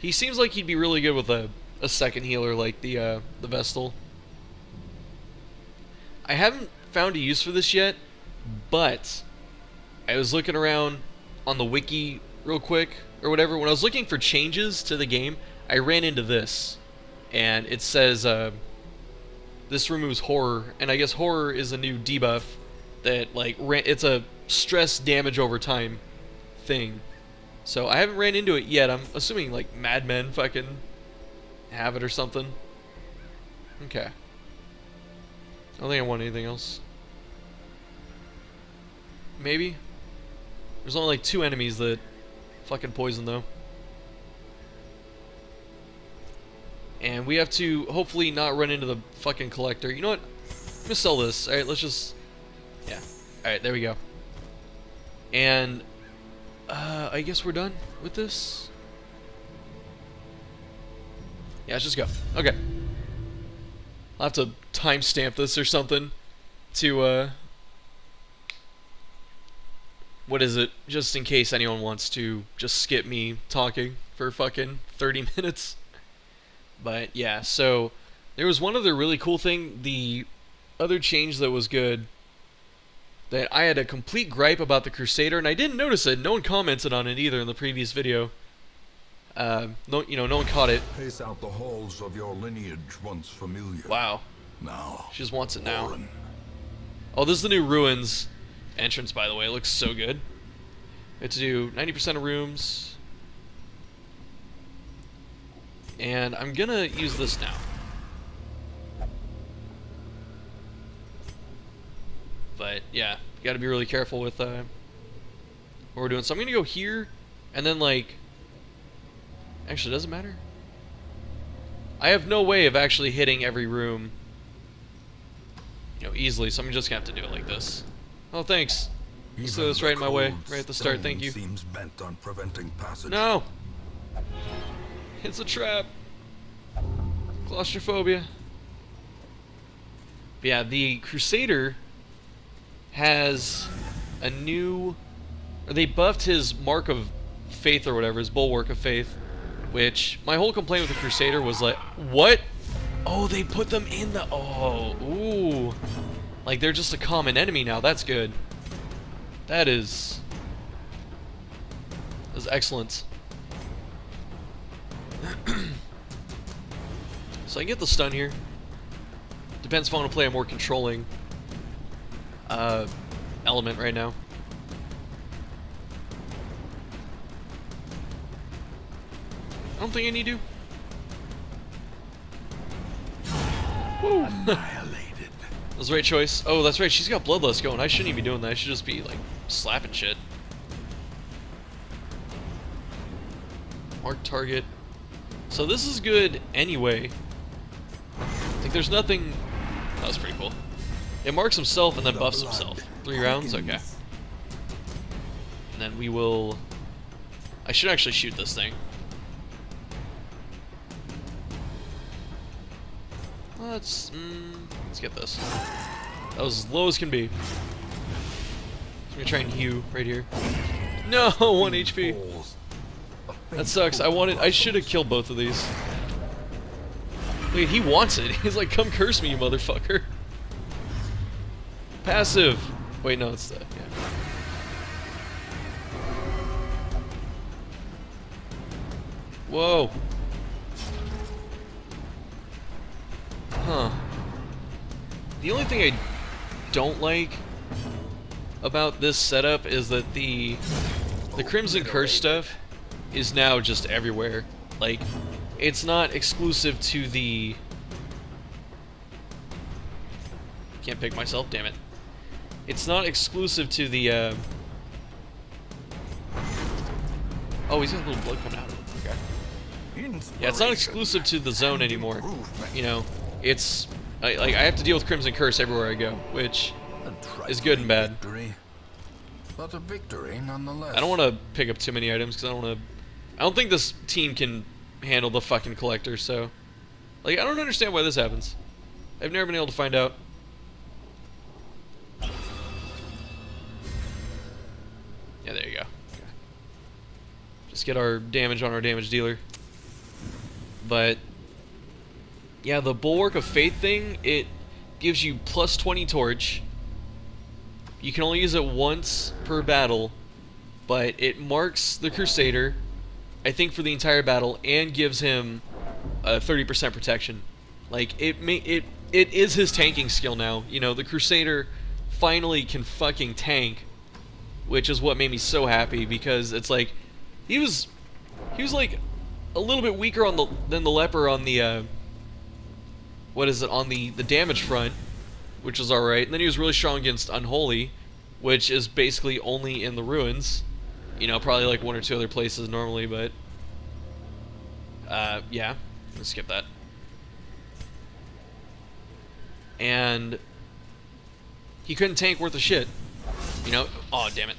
He seems like he'd be really good with a second healer like the Vestal. I haven't found a use for this yet, but I was looking around on the wiki real quick or whatever. When I was looking for changes to the game, I ran into this, and it says this removes horror, and I guess horror is a new debuff that like it's a stress damage over time thing. So I haven't ran into it yet. I'm assuming like Mad Men fucking have it or something. Okay. I don't think I want anything else. Maybe? There's only like 2 enemies that fucking poison though. And we have to hopefully not run into the fucking collector. You know what? I'm gonna sell this. Alright, let's just... Yeah. Alright, there we go. And... I guess we're done with this. Yeah, let's just go. Okay. I'll have to timestamp this or something to, what is it? Just in case anyone wants to just skip me talking for fucking 30 minutes. But, yeah, so there was one other really cool thing. The other change that was good, that I had a complete gripe about the Crusader, and I didn't notice it. No one commented on it either in the previous video. No one caught it. Pace out the halls of your lineage once familiar. Wow. Now, she just wants it now. Warren. Oh, this is the new Ruins entrance, by the way. It looks so good. We have to do 90% of rooms. And I'm gonna use this now. But, yeah, you gotta be really careful with what we're doing. So I'm gonna go here, and then, like... Actually, doesn't matter. I have no way of actually hitting every room, easily, so I'm just gonna have to do it like this. Oh, thanks. Let's throw this right in my way, right at the start, thank you. Seems bent on preventing passage. No! It's a trap. Claustrophobia. But yeah, the Crusader has a new... Or they buffed his Mark of Faith or whatever, his Bulwark of Faith. Which, my whole complaint with the Crusader was like, what? Oh, they put them in the... Oh, ooh. Like, they're just a common enemy now. That's good. That is excellent. So I get the stun here. Depends if I want to play a more controlling element right now. I don't think I need to. Woo. Annihilated. That was the right choice. Oh, that's right. She's got Bloodlust going. I shouldn't even be doing that. I should just be, like, slapping shit. Mark target. So this is good anyway. Like, there's nothing... That was pretty cool. It marks himself and then buffs himself. 3 rounds? Okay. And then we will... I should actually shoot this thing. Let's get this. That was as low as can be. I'm gonna try and hew right here. No, 1 HP. That sucks. I should have killed both of these. Wait, he wants it. He's like, come curse me, you motherfucker. Passive. Wait, no, it's the... Yeah. Whoa. Huh. The only thing I don't like about this setup is that the Crimson Curse stuff is now just everywhere. Like, it's not exclusive to the... Can't pick myself, damn it. It's not exclusive to the, Oh, he's got a little blood coming out of him. Okay. Yeah, it's not exclusive to the zone anymore. You know, it's... I have to deal with Crimson Curse everywhere I go, which is good and bad. But a victory nonetheless. I don't want to pick up too many items, because I don't think this team can handle the fucking collector, so... Like, I don't understand why this happens. I've never been able to find out. Yeah, there you go. Okay. Just get our damage on our damage dealer. But yeah, the Bulwark of Faith thing, it gives you plus 20 torch. You can only use it once per battle, but it marks the Crusader, I think, for the entire battle, and gives him 30% protection. Like, it is his tanking skill now. You know, the Crusader finally can fucking tank, which is what made me so happy, because it's like he was like a little bit weaker than the Leper on the on the damage front, which was alright, and then he was really strong against Unholy, which is basically only in the ruins. You know, probably like one or two other places normally, but yeah, let's skip that. And he couldn't tank worth a shit. You know, oh damn it.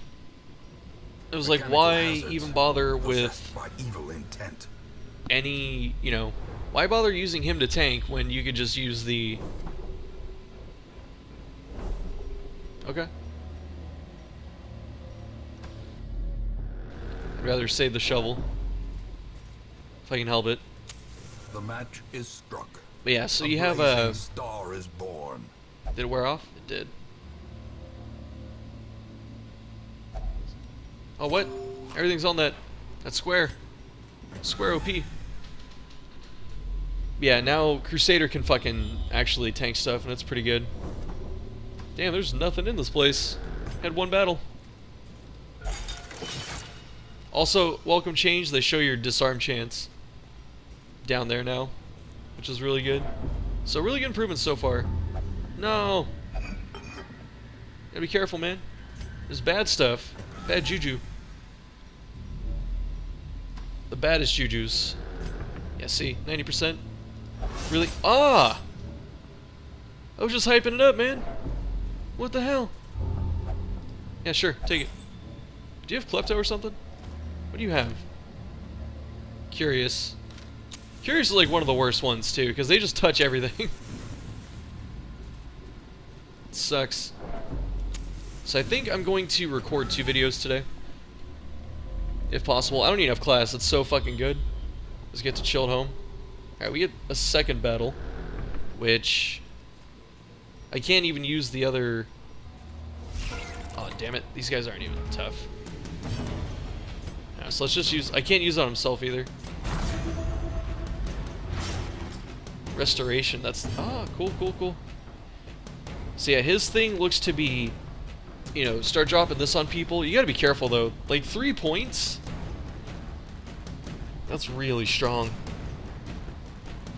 It was like, why even bother with evil intent. any, you know, why bother using him to tank when you could just use the... Okay. I'd rather save the shovel, if I can help it. The match is struck. But yeah, so you have a star is born. Did it wear off? It did. Oh, what? Everything's on that square. Square OP. Yeah, now Crusader can fucking actually tank stuff, and it's pretty good. Damn, there's nothing in this place. Had one battle. Also, welcome change. They show your disarm chance down there now, which is really good. So really good improvements so far. No. Gotta be careful, man. There's bad stuff. Bad juju. The baddest jujus. Yeah, see? 90%. Really? Ah! I was just hyping it up, man. What the hell? Yeah, sure. Take it. Do you have Klepto or something? What do you have? Curious. Curious is like one of the worst ones, too, because they just touch everything. It sucks. So I think I'm going to record 2 videos today. If possible. I don't need enough class. It's so fucking good. Let's get to chilled home. Alright, we get a second battle, which I can't even use the other... Oh, damn it. These guys aren't even tough. Yeah, so let's just use... I can't use it on himself either. Restoration. That's... Ah, cool, cool, cool. So yeah, his thing looks to be... You know, start dropping this on people. You gotta be careful, though. Like, 3 points? That's really strong.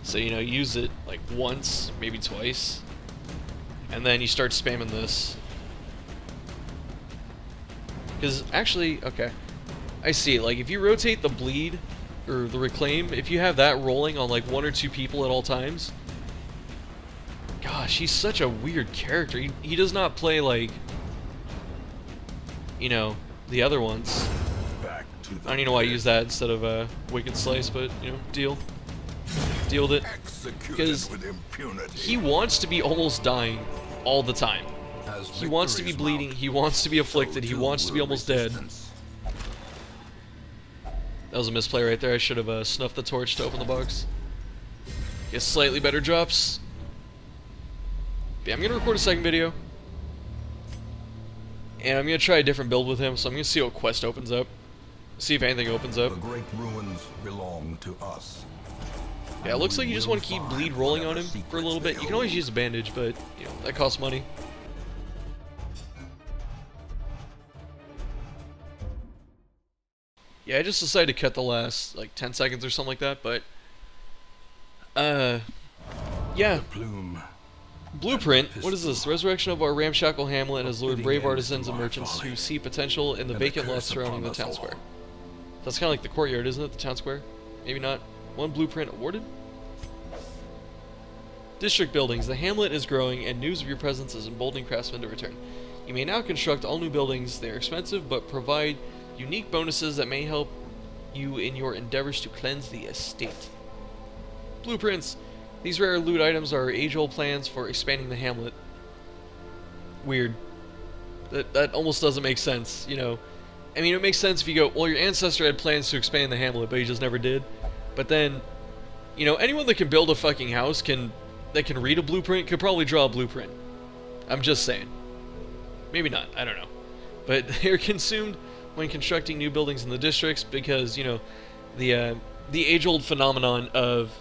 So, you know, use it, like, once, maybe twice. And then you start spamming this. Because, actually, okay. I see. Like, if you rotate the bleed, or the reclaim, if you have that rolling on, like, 1 or 2 people at all times... Gosh, he's such a weird character. He does not play, like... You know, the other ones. Back to the I don't even know why I use that instead of Wicked Slice, but, you know, deal with it. Because he wants to be almost dying all the time. He wants to be bleeding, he wants to be afflicted, he wants to be almost dead. That was a misplay right there. I should have snuffed the torch to open the box. Get slightly better drops. But yeah, I'm going to record a second video. And I'm going to try a different build with him, so I'm going to see what quest opens up. See if anything opens up. The great ruins belong to us. Yeah, it looks like you just want to keep bleed rolling on him for a little bit. You can always use a bandage, but, you know, that costs money. Yeah, I just decided to cut the last, like, 10 seconds or something like that, but... yeah. Blueprint. What is this? Resurrection of our ramshackle hamlet has lured brave artisans and merchants who see potential in the vacant lots surrounding the town square. That's kind of like the courtyard, isn't it? The town square? Maybe not. 1 blueprint awarded? District buildings. The hamlet is growing, and news of your presence is emboldening craftsmen to return. You may now construct all new buildings. They are expensive, but provide unique bonuses that may help you in your endeavors to cleanse the estate. Blueprints. These rare loot items are age-old plans for expanding the hamlet. Weird. That almost doesn't make sense, you know. I mean, it makes sense if you go, well, your ancestor had plans to expand the hamlet, but he just never did. But then, You know, anyone that can build a fucking house that can read a blueprint could probably draw a blueprint. I'm just saying. Maybe not, I don't know. But they're consumed when constructing new buildings in the districts because, you know, the age-old phenomenon of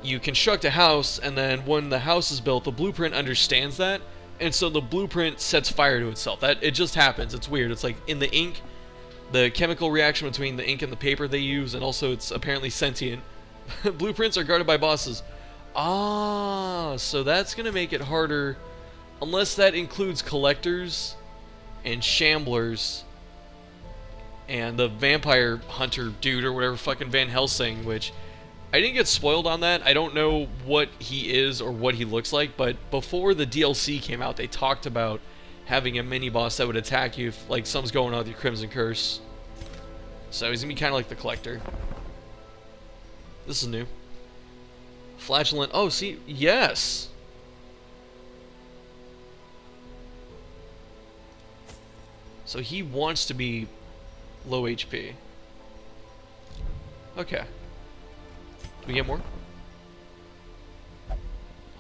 you construct a house, and then when the house is built, the blueprint understands that, and so the blueprint sets fire to itself. That it just happens. It's weird. It's like in the ink, the chemical reaction between the ink and the paper they use, and also it's apparently sentient. Blueprints are guarded by bosses. Ah, so that's gonna make it harder, unless that includes collectors and shamblers and the vampire hunter dude or whatever fucking Van Helsing, which I didn't get spoiled on that. I don't know what he is or what he looks like, but before the DLC came out, they talked about having a mini boss that would attack you if like something's going on with your Crimson Curse. So he's gonna be kind of like the collector. This is new. Flagellant. Oh, see, yes. So he wants to be low HP. Okay. Do we get more?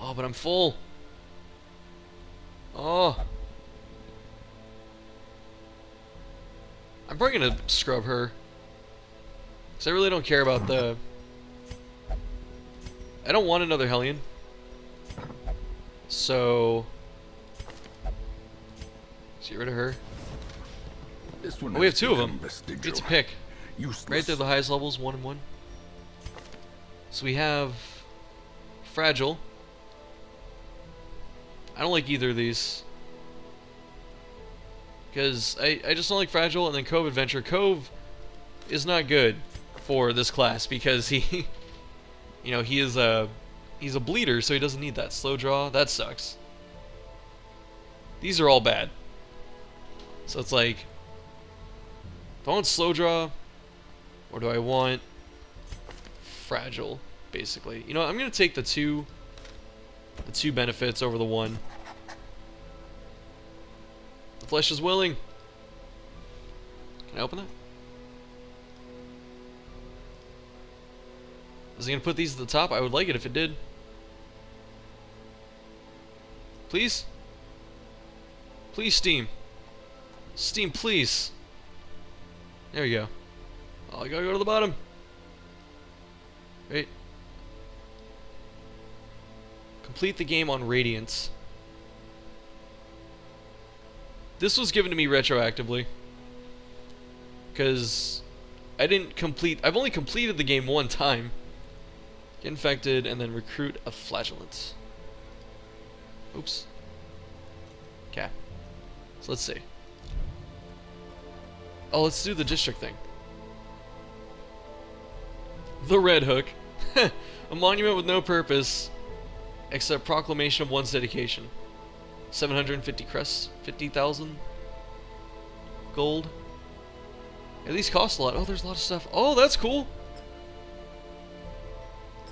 Oh, but I'm full. Oh. I'm probably gonna scrub her. Because I really don't care about the... I don't want another Hellion. So... let's get rid of her. This one Oh, we have has two of them. become vestigial. Get to pick. Useless. Right there, the highest levels, 1 and 1. So we have Fragile. I don't like either of these. Because I just don't like Fragile, and then Cove Adventure. Cove is not good for this class because he... you know, he's a bleeder, so he doesn't need that. Slow draw, that sucks. These are all bad. So it's like... do I want slow draw? Or do I want Fragile, basically? You know, I'm gonna take the two benefits over the one. The flesh is willing. Can I open that? Is he gonna put these at the top? I would like it if it did. Please? Please, Steam. Steam, please. There we go. Oh, I gotta go to the bottom. Wait. Complete the game on Radiance. This was given to me retroactively. Because I didn't complete... I've only completed the game one time. Get infected and then recruit a Flagellant. Oops. Okay. So let's see. Oh, let's do the district thing. The Red Hook. A monument with no purpose except proclamation of one's dedication. 750 crests, 50,000 gold. At least costs a lot. Oh, there's a lot of stuff. Oh, that's cool.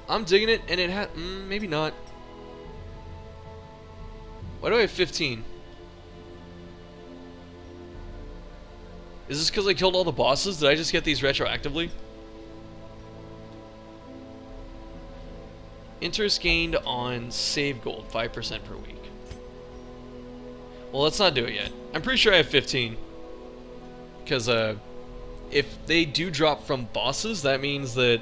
I'm digging it, and it had... maybe not. Why do I have 15? Is this because I killed all the bosses? Did I just get these retroactively? Interest gained on save gold, 5% per week. Well, let's not do it yet. I'm pretty sure I have 15. Because, if they do drop from bosses, that means that,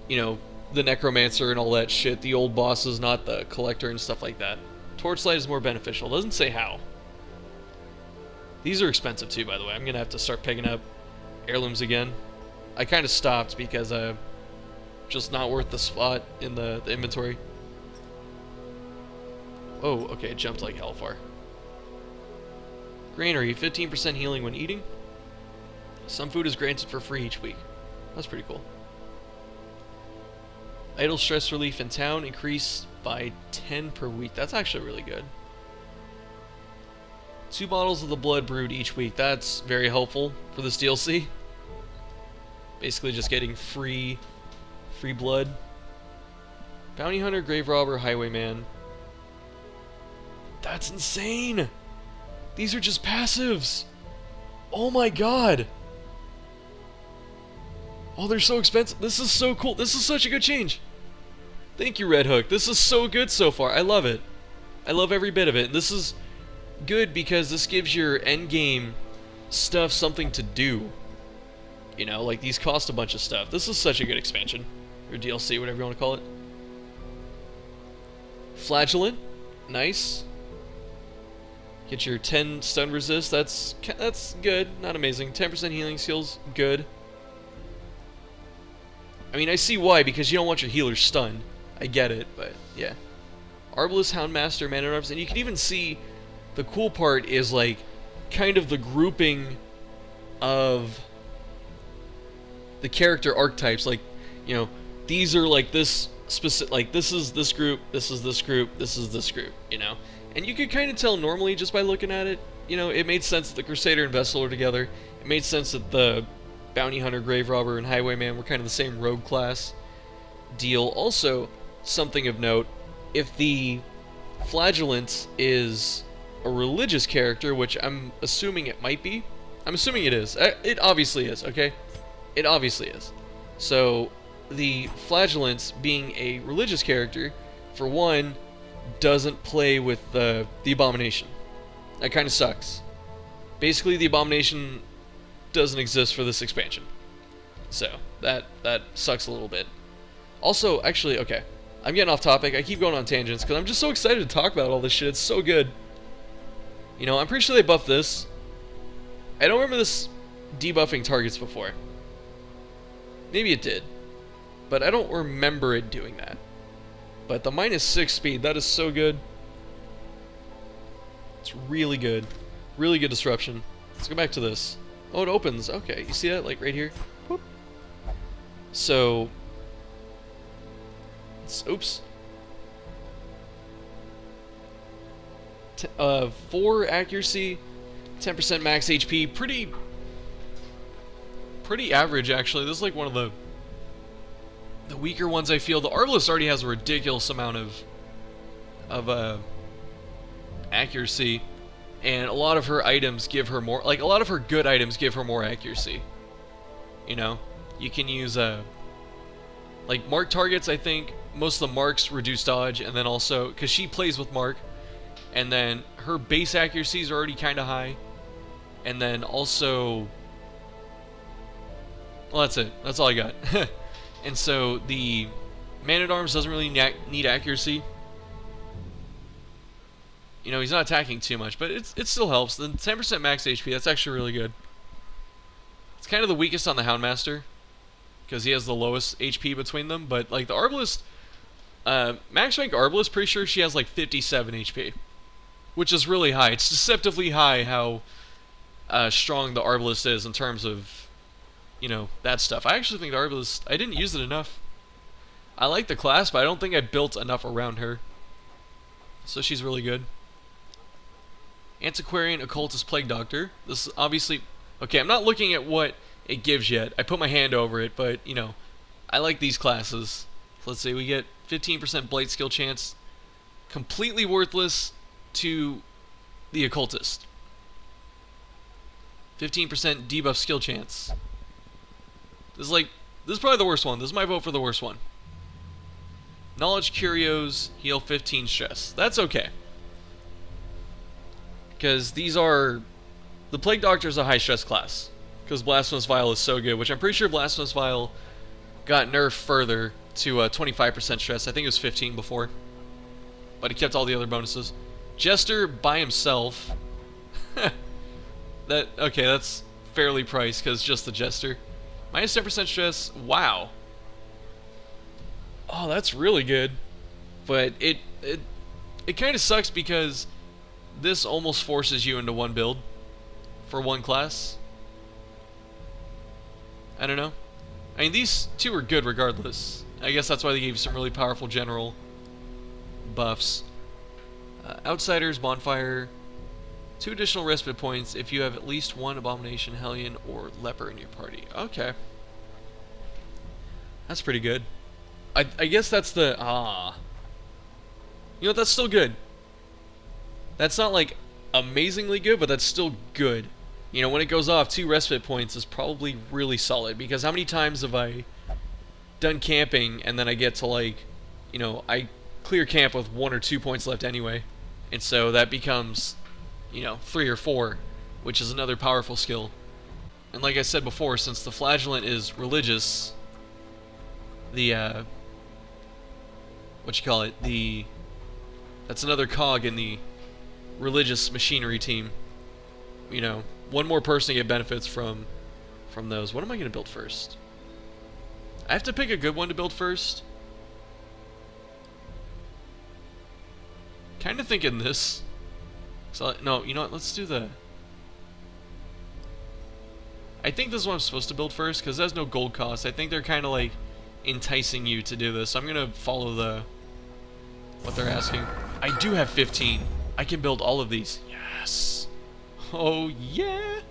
you know, the Necromancer and all that shit, the old bosses, not the Collector and stuff like that. Torchlight is more beneficial. Doesn't say how. These are expensive too, by the way. I'm gonna have to start picking up heirlooms again. I kind of stopped because just not worth the spot in the inventory. Oh, okay, it jumped like hellfire. Granary, 15% healing when eating. Some food is granted for free each week. That's pretty cool. Idle stress relief in town increased by 10 per week. That's actually really good. 2 bottles of the blood brewed each week. That's very helpful for this DLC. Basically just getting free blood. Bounty hunter, grave robber, highwayman. That's insane! These are just passives! Oh my god! Oh, they're so expensive. This is so cool. This is such a good change. Thank you, Red Hook. This is so good so far. I love it. I love every bit of it. And this is good because this gives your endgame stuff something to do. You know, like these cost a bunch of stuff. This is such a good expansion. Or DLC, whatever you want to call it. Flagellant. Nice. Get your 10 stun resist. That's good. Not amazing. 10% healing skills. Good. I mean, I see why, because you don't want your healers stunned. I get it, but yeah. Arbalest, Houndmaster, Man-at-Arms, and you can even see the cool part is like kind of the grouping of the character archetypes. Like, you know, these are like this specific, like this is this group, this is this group, this is this group, you know. And you could kind of tell normally just by looking at it. You know, it made sense that the Crusader and Vessel are together. It made sense that the Bounty Hunter, Grave Robber, and Highwayman were kind of the same rogue class deal. Also, something of note, if the Flagellant is a religious character, which I'm assuming it might be. I'm assuming it is. It obviously is, okay? It obviously is. So, the Flagellant being a religious character, for one, doesn't play with the Abomination. That kind of sucks. Basically, the Abomination doesn't exist for this expansion. So, that sucks a little bit. Also, actually, okay, I'm getting off topic. I keep going on tangents because I'm just so excited to talk about all this shit. It's so good. You know, I'm pretty sure they buffed this. I don't remember this debuffing targets before. Maybe it did. But I don't remember it doing that. But the -6 speed, that is so good. It's really good. Really good disruption. Let's go back to this. Oh, it opens. Okay, you see that? Like right here? Boop. So... oops. 4 accuracy, 10% max HP. Pretty average, actually. This is like one of the weaker ones, I feel. The Arbalest already has a ridiculous amount of accuracy, and a lot of her items give her more, like a lot of her good items give her more accuracy. You know, you can use like mark targets. I think most of the marks reduce dodge, and then also because she plays with mark, and then her base accuracies are already kind of high, and then also, well, that's it. That's all I got. And so the Man-at-Arms doesn't really need accuracy. You know, he's not attacking too much, but it still helps. The 10% max HP, that's actually really good. It's kind of the weakest on the Houndmaster, because he has the lowest HP between them. But like the Arbalest, max rank Arbalest, pretty sure she has like 57 HP, which is really high. It's deceptively high how strong the Arbalest is in terms of, you know, that stuff. I actually think the Arbalest, I didn't use it enough. I like the class, but I don't think I built enough around her. So she's really good. Antiquarian, Occultist, Plague Doctor. This is obviously... Okay, I'm not looking at what it gives yet. I put my hand over it, but, you know, I like these classes. So let's see, we get 15% Blight skill chance. Completely worthless to the Occultist. 15% debuff skill chance. This is probably the worst one. This is my vote for the worst one. Knowledge Curios, heal 15 stress. That's okay. Because these are... The Plague Doctor is a high stress class. Because Blasphemous Vial is so good, which I'm pretty sure Blasphemous Vial got nerfed further to 25% stress. I think it was 15 before. But he kept all the other bonuses. Jester by himself. Okay, that's fairly priced because just the Jester. Minus 10% stress. Wow. Oh, that's really good. But it kind of sucks because this almost forces you into one build for one class. I don't know. I mean, these two are good regardless. I guess that's why they gave you some really powerful general buffs. Outsiders, Bonfire. 2 additional respite points if you have at least 1 Abomination, Hellion, or Leper in your party. Okay. That's pretty good. I guess that's the... You know what, that's still good. That's not, like, amazingly good, but that's still good. You know, when it goes off, 2 respite points is probably really solid, because how many times have I done camping and then I get to, like, you know, I clear camp with 1 or 2 points left anyway, and so that becomes, you know, 3 or 4, which is another powerful skill. And like I said before, since the Flagellant is religious, the what you call it, that's another cog in the religious machinery team. You know, one more person to get benefits from those. What am I going to build first? I have to pick a good one to build first. Kind of thinking this. So, no, you know what? Let's do the... I think this is what I'm supposed to build first, because it has no gold cost. I think they're kind of like enticing you to do this. I'm going to follow what they're asking. I do have 15. I can build all of these. Yes. Oh, yeah.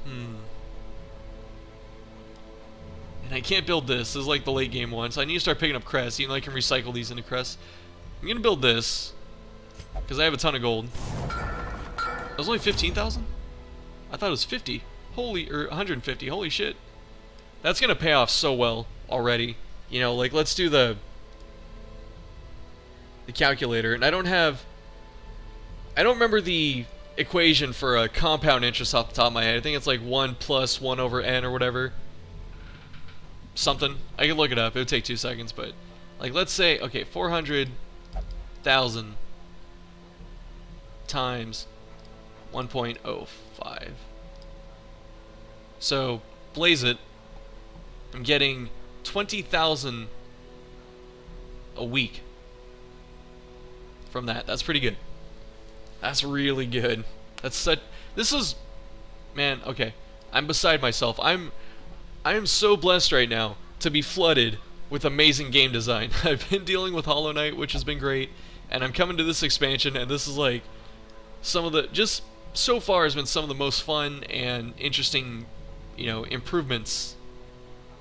And I can't build this. This is like the late game one. So I need to start picking up crests. Even though I can recycle these into crests. I'm going to build this, because I have a ton of gold. That was only 15,000? I thought it was 50. Holy, or 150. Holy shit. That's going to pay off so well already. You know, like, let's do the calculator. And I don't remember the equation for a compound interest off the top of my head. I think it's like 1 plus 1 over n or whatever. Something. I can look it up. It would take 2 seconds, but... Like, let's say, okay, 400,000 times 1.05. So, blaze it. I'm getting 20,000 a week from that. That's pretty good. That's really good. That's such... This is... Man, okay. I'm beside myself. I am so blessed right now to be flooded with amazing game design. I've been dealing with Hollow Knight, which has been great, and I'm coming to this expansion, and this is like some of the, just so far has been some of the most fun and interesting, you know, improvements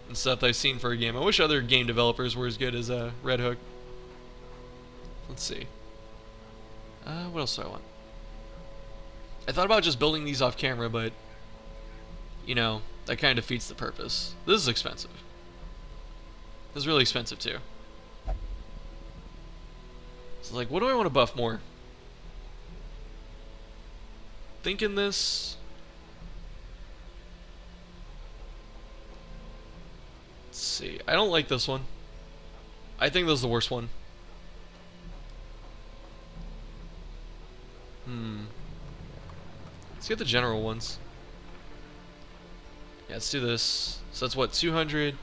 and stuff that I've seen for a game. I wish other game developers were as good as Red Hook. Let's see. What else do I want? I thought about just building these off camera, but, you know, that kind of defeats the purpose. This is expensive. This is really expensive too. So like, what do I want to buff more? Thinking this... Let's see. I don't like this one. I think this is the worst one. Let's get the general ones. Yeah, let's do this. So that's what, 200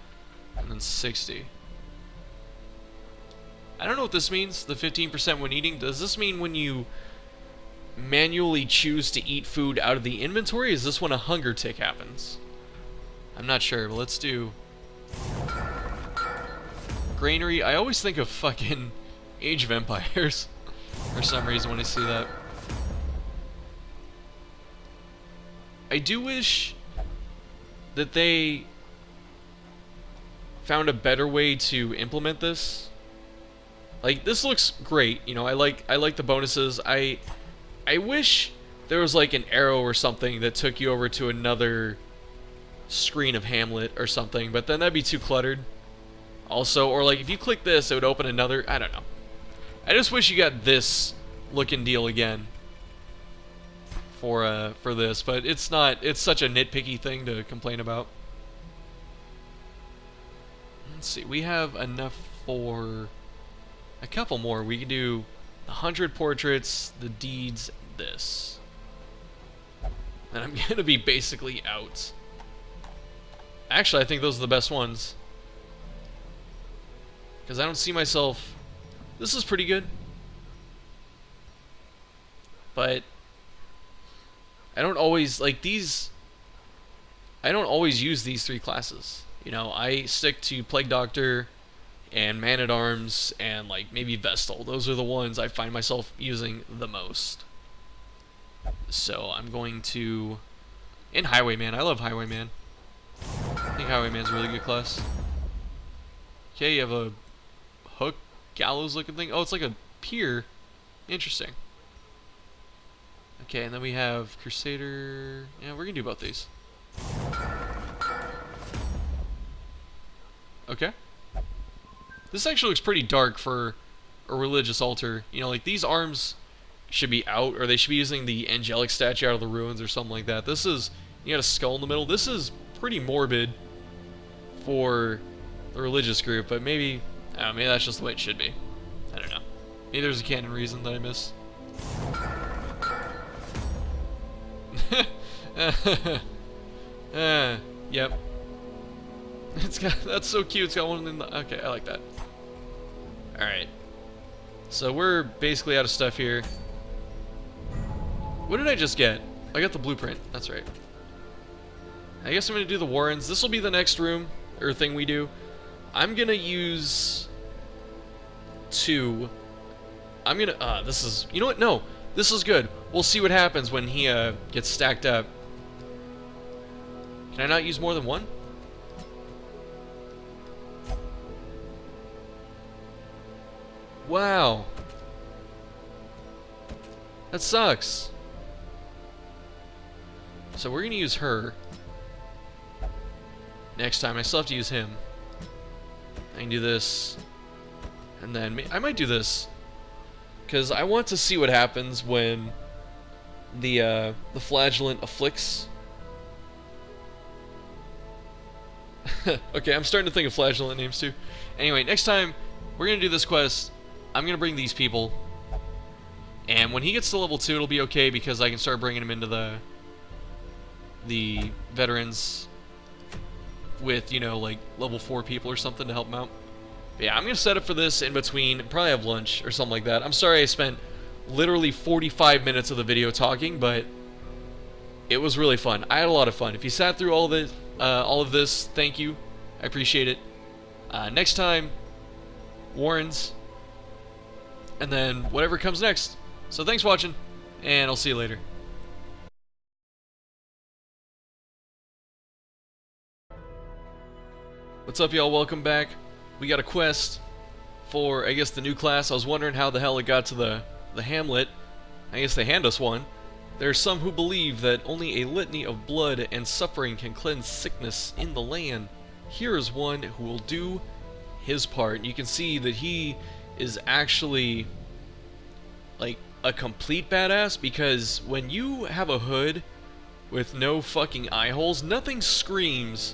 and then 60. I don't know what this means, the 15% when eating. Does this mean when you manually choose to eat food out of the inventory? Is this when a hunger tick happens? I'm not sure, but let's do granary. I always think of fucking Age of Empires for some reason when I see that. I do wish that they found a better way to implement this. Like, this looks great, you know, I like the bonuses. I wish there was like an arrow or something that took you over to another screen of Hamlet or something, but then that'd be too cluttered. Also, or like if you click this, it would open another, I don't know. I just wish you got this looking deal again for this, but it's not, it's such a nitpicky thing to complain about. Let's see, we have enough for a couple more. We can do 100 portraits, the deeds, this. And I'm gonna be basically out. Actually, I think those are the best ones. Because I don't see myself... This is pretty good. But I don't always, like, these... I don't always use these 3 classes. You know, I stick to Plague Doctor and Man-at-Arms and, like, maybe Vestal. Those are the ones I find myself using the most. So I'm going to... And Highwayman. I love Highwayman. I think Highwayman's a really good class. Okay, you have a hook, gallows looking thing. Oh, it's like a pier. Interesting. Okay, and then we have Crusader. Yeah, we're gonna do both these. Okay. This actually looks pretty dark for a religious altar. You know, like these arms should be out, or they should be using the angelic statue out of the ruins or something like that. This is, you got a skull in the middle. This is pretty morbid for the religious group, but maybe, I don't know, maybe that's just the way it should be. I don't know. Maybe there's a canon reason that I missed. Yep. It's got, that's so cute. It's got one in the, okay, I like that. Alright. So we're basically out of stuff here. What did I just get? I got the blueprint. That's right. I guess I'm going to do the Warrens. This will be the next room, or thing we do. I'm going to use 2. I'm going to, this is, you know what? No, this is good. We'll see what happens when he gets stacked up. Can I not use more than 1? Wow. That sucks. So we're going to use her. Next time, I still have to use him. I can do this. And then, I might do this. Because I want to see what happens when the Flagellant afflicts. Okay, I'm starting to think of Flagellant names too. Anyway, next time, we're going to do this quest. I'm going to bring these people. And when he gets to level 2, it'll be okay because I can start bringing him into the veterans with, you know, like level 4 people or something to help him out. But yeah, I'm going to set up for this in between, probably have lunch or something like that. I'm sorry I spent literally 45 minutes of the video talking, but it was really fun. I had a lot of fun. If you sat through all of this, thank you. I appreciate it. Next time, Warrens, and then whatever comes next. So thanks for watching, and I'll see you later. What's up, y'all? Welcome back. We got a quest for, I guess, the new class. I was wondering how the hell it got to the hamlet. I guess they hand us one. There are some who believe that only a litany of blood and suffering can cleanse sickness in the land. Here is one who will do his part. And you can see that he is actually like a complete badass, because when you have a hood with no fucking eye holes, nothing screams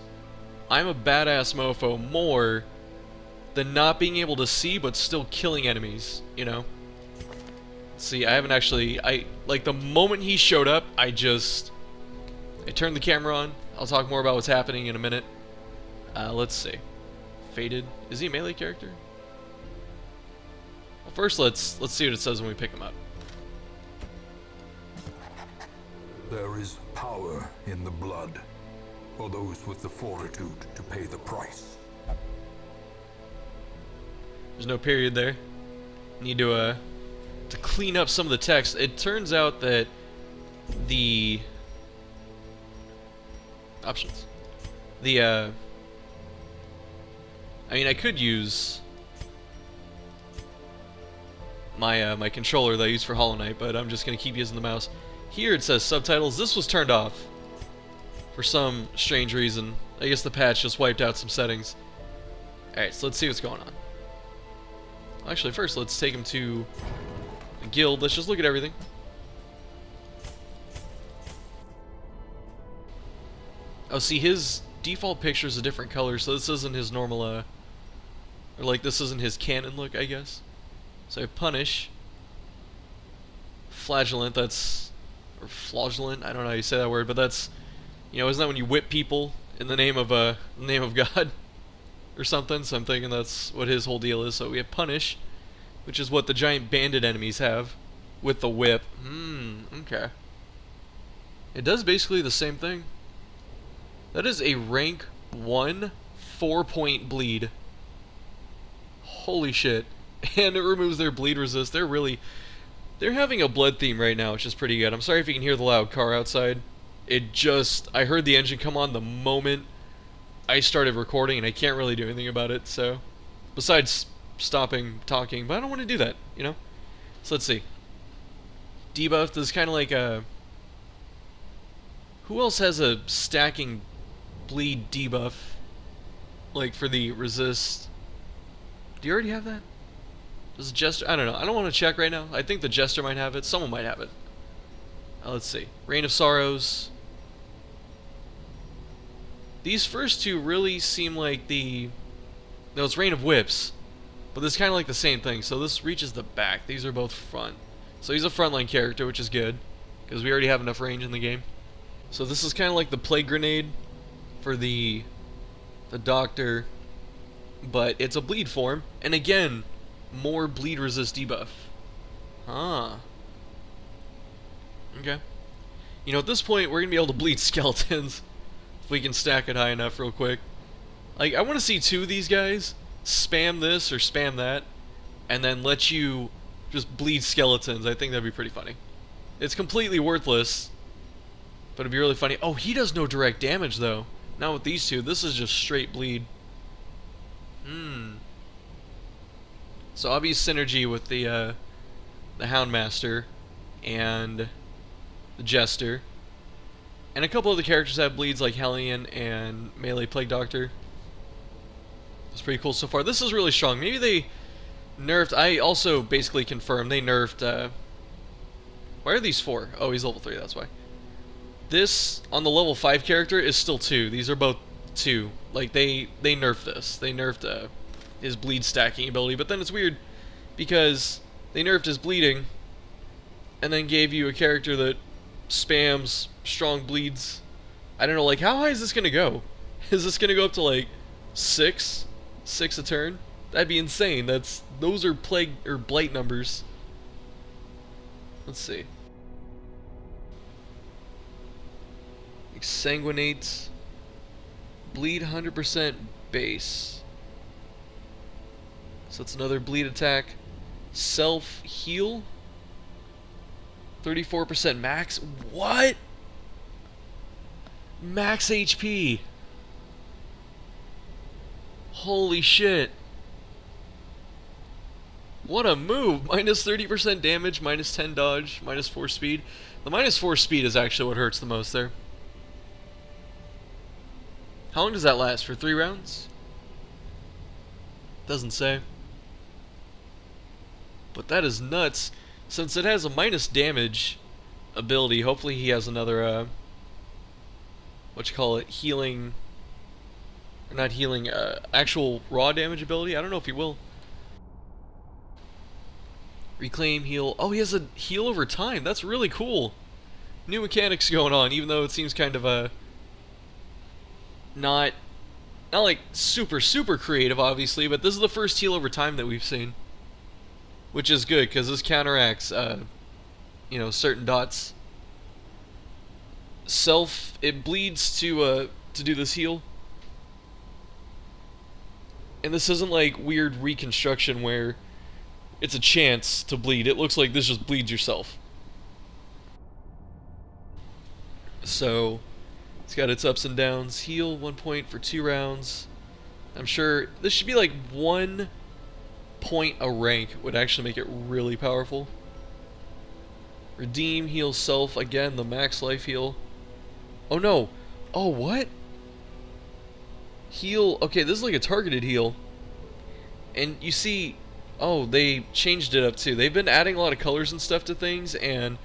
I'm a badass mofo more than not being able to see but still killing enemies, you know? See, I haven't actually, like the moment he showed up, I turned the camera on. I'll talk more about what's happening in a minute. Let's see. Fated, is he a melee character? Well, first let's see what it says when we pick him up. There is power in the blood, for those with the fortitude to pay the price. There's no period there. Need to clean up some of the text. It turns out that the options, I mean, I could use my my controller that I use for Hollow Knight, but I'm just gonna keep using the mouse. Here it says subtitles. This was turned off for some strange reason. I guess the patch just wiped out some settings. Alright, so let's see what's going on. Actually, first let's take him to the guild. Let's just look at everything. Oh, see, his default picture is a different color, so this isn't his normal, or like, this isn't his canon look, I guess. So I have Punish. Flagellant, that's, or Flagellant, I don't know how you say that word, but that's, you know, isn't that when you whip people in the name of God or something? So I'm thinking that's what his whole deal is. So we have Punish, which is what the giant bandit enemies have with the whip. Okay. It does basically the same thing. That is a rank 1 4-point bleed. Holy shit. And it removes their bleed resist. They're having a blood theme right now, which is pretty good. I'm sorry if you can hear the loud car outside. I heard the engine come on the moment I started recording, and I can't really do anything about it, so. Besides stopping talking, but I don't want to do that, you know? So let's see. debuff. This is kind of like a... Who else has a stacking bleed debuff? Like for the resist. Do you already have that? Does Jester... I don't know. I don't want to check right now. I think the Jester might have it. Someone might have it. Let's see. Reign of Sorrows. These first two really seem like the... No, it's Reign of Whips. But this is kind of like the same thing. So this reaches the back. These are both front. So he's a frontline character, which is good. Because we already have enough range in the game. So this is kind of like the Plague Grenade for the Doctor. But it's a bleed form. And again, more bleed resist debuff. Ah. Okay. You know, at this point, we're going to be able to bleed skeletons. If we can stack it high enough real quick. Like, I want to see two of these guys spam this or spam that. And then let you just bleed skeletons. I think that'd be pretty funny. It's completely worthless. But it'd be really funny. Oh, he does no direct damage, though. Not with these two. This is just straight bleed. So obvious synergy with the Houndmaster and the Jester. And a couple of the characters have bleeds like Hellion and Melee Plague Doctor. It's pretty cool so far. This is really strong. Maybe they nerfed... I also basically confirmed they nerfed... why are these 4? Oh, he's level 3, that's why. This, on the level 5 character, is still 2. These are both 2. Like, they nerfed this. They nerfed his bleed stacking ability. But then it's weird, because they nerfed his bleeding, and then gave you a character that spams strong bleeds. I don't know, like, how high is this gonna go? Is this gonna go up to, like, 6 a turn? That'd be insane. Those are plague or blight numbers. Let's see. Exsanguinate. Bleed 100% base. So that's another bleed attack. Self heal. 34% max. What? Max HP. Holy shit. What a move. Minus 30% damage, minus 10 dodge, minus 4 speed. The minus 4 speed is actually what hurts the most there. How long does that last? For 3 rounds? Doesn't say. But that is nuts. Since it has a minus damage ability, hopefully he has another, healing... Or not healing, actual raw damage ability? I don't know if he will. Reclaim, heal. Oh, he has a heal over time. That's really cool. New mechanics going on, even though it seems kind of, not like super creative, obviously, but this is the first heal over time that we've seen. Which is good, because this counteracts, you know, certain dots. Self, it bleeds to do this heal. And this isn't like weird reconstruction where it's a chance to bleed. It looks like this just bleeds yourself. So, it's got its ups and downs. Heal 1 point for 2 rounds. I'm sure this should be like 1 point a rank would actually make it really powerful. Redeem, heal self. Again, the max life heal. Oh no. Oh, what? Heal. Okay, this is like a targeted heal. And you see, oh, they changed it up too. They've been adding a lot of colors and stuff to things, and